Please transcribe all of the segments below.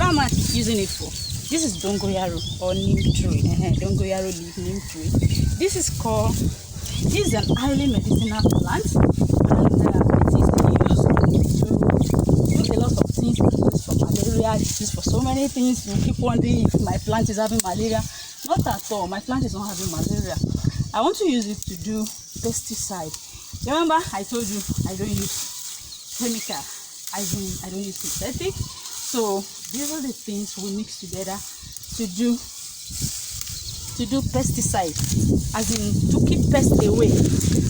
am I using it for? This is dongoyaro or neem tree. Dongoyaro leaf, neem tree. This is an highly medicinal plant, and it is used to do a lot of things. It is used for malaria. It is used for so many things. You keep wondering if my plant is having malaria. Not at all. My plant is not having malaria. I want to use it to do pesticide. Remember, I told you I don't use chemical. I don't use synthetic. So these are the things we mix together to do pesticide, as in to keep pests away.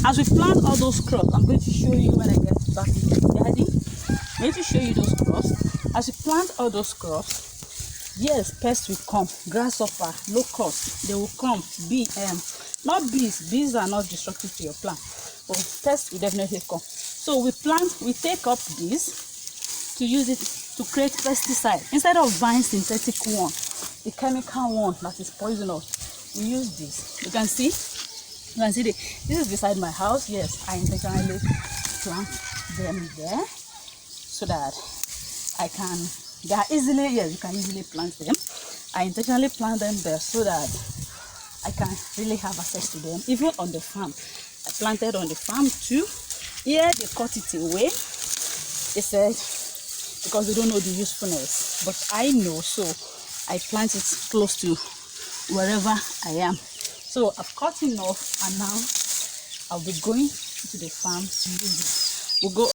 As we plant all those crops, I'm going to show you when I get back to the garden. I'm going to show you those crops. As we plant all those crops, yes, pests will come. Grasshopper, locust, they will come. Not bees. Bees are not destructive to your plant, but pests will definitely come. So we take up this to use it to create pesticide. Instead of buying synthetic one, the chemical one that is poisonous, we use this. You can see this is beside my house. Yes, I intentionally plant them there so that you can easily plant them. I intentionally plant them there so that I can really have access to them. Even on the farm, I planted on the farm too. Here they cut it away. They said because they don't know the usefulness, but I know, so I plant it close to wherever I am. So I've cut enough, and now I'll be going to the farm to use it. We'll go